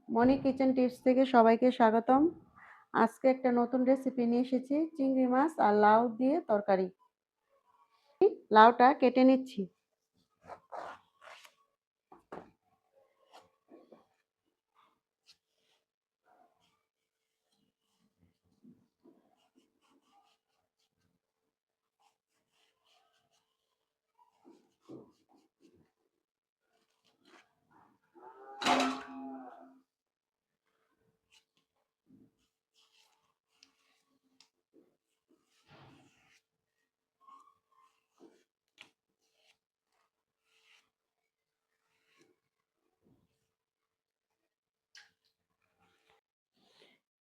মনি kitchen tips থেকে সবাইকে স্বাগতম। আজকে একটা নতুন রেসিপি নিয়ে এসেছি, চিংড়ি মাছ আর লাউ দিয়ে তরকারি। লাউটা কেটে নিচ্ছি।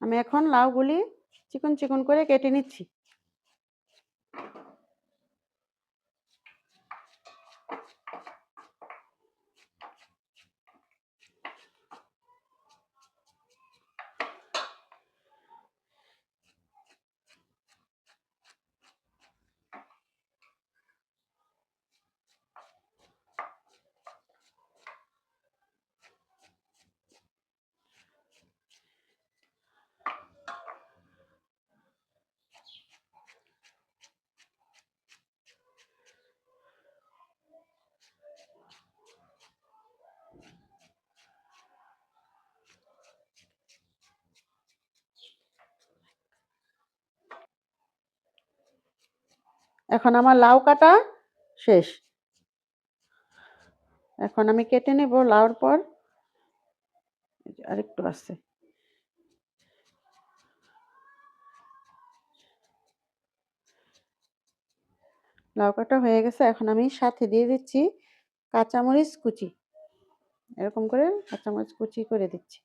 আমি এখন লাউগুলি চিকন চিকন করে কেটে নিচ্ছি। এখন আমার লাউ কাটা শেষ। এখন আমি কেটে নেব লাউর পর। আরেকটু আছে। লাউ কাটা হয়ে গেছে। এখন আমি সাথে দিয়ে দিচ্ছি কাঁচামরিচ কুচি। এরকম করে কাঁচামরিচ কুচি করে দিচ্ছি।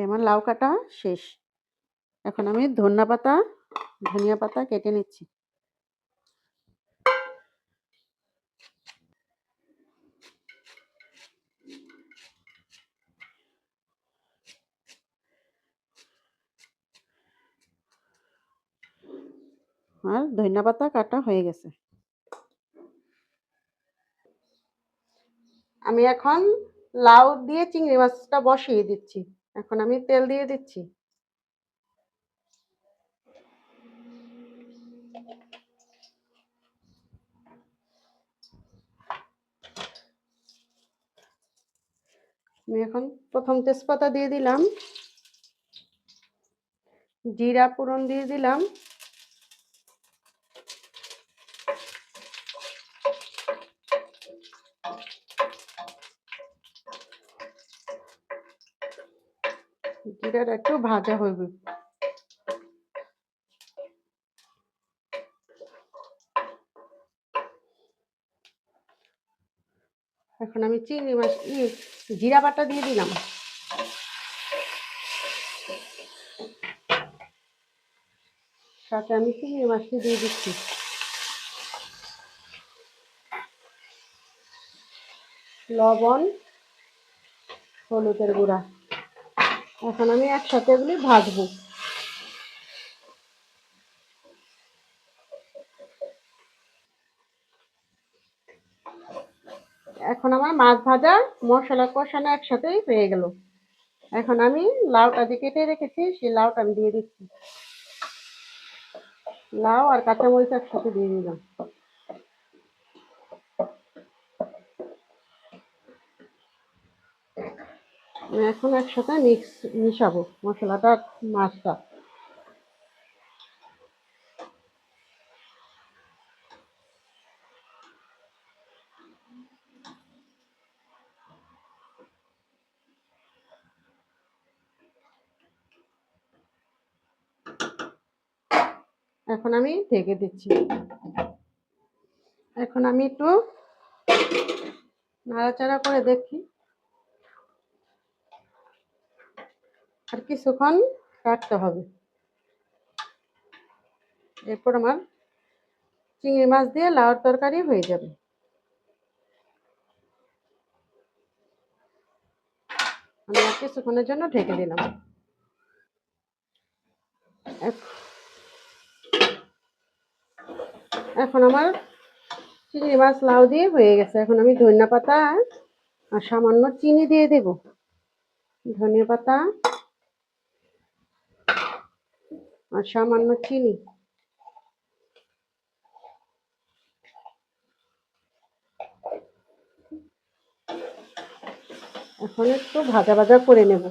আমার লাউ কাটা শেষ। এখন আমি ধনিয়া পাতা কেটে নিচ্ছি। আর ধনিয়া পাতা কাটা হয়ে গেছে। আমি এখন লাউ দিয়ে চিংড়ি মাছটা বসিয়ে দিচ্ছি। এখন আমি তেল দিয়ে দিচ্ছি। আমি এখন প্রথম তেজপাতা দিয়ে দিলাম, জিরা ফোড়ন দিয়ে দিলাম, জিরাটা একটু ভাজা হইবে। এখন আমি চিংড়ি মাছ জিরা বাটা দিয়ে দিলাম। সাথে আমি চিংড়ি মাছটি দিয়ে দিচ্ছি, লবণ, হলুদের গুঁড়া। এখন আমি একসাথে এগুলি ভাজবো। এখন আমার মাছ ভাজা মশলা কষানো একসাথেই হয়ে গেল। এখন আমি লাউটা যে কেটে রেখেছি সেই লাউটা আমি দিয়ে দিচ্ছি। লাউ আর কাঁচামরিচ একসাথে দিয়ে দিলাম। এখন একসাথে মিশাবো মশলাটা, মাছটা। এখন আমি ঢেকে দিচ্ছি। এখন আমি একটু নাড়াচাড়া করে দেখি, আর কিছুক্ষণ রাখতে হবে। এরপর আমার চিংড়ি মাছ দিয়ে লাউর তরকারি হয়ে যাবে। আমি আর কিছুক্ষণের জন্য ঢেকে দিলাম। এখন আমার চিংড়ি মাছ লাউ দিয়ে হয়ে গেছে। এখন আমি ধনিয়া পাতা আর সামান্য চিনি দিয়ে দেব। ধনিয়া পাতা আর সামান্য চিনি। এখন একটু ভাজা ভাজা করে নেব।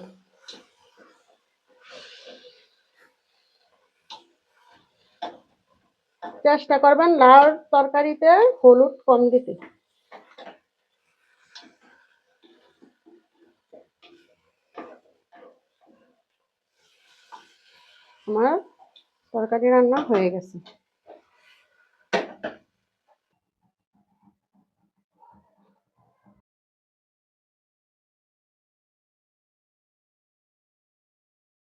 চেষ্টা করবেন লাউর তরকারিতে হলুদ কম দিতে। আমার তরকারি রান্না হয়ে গেছে।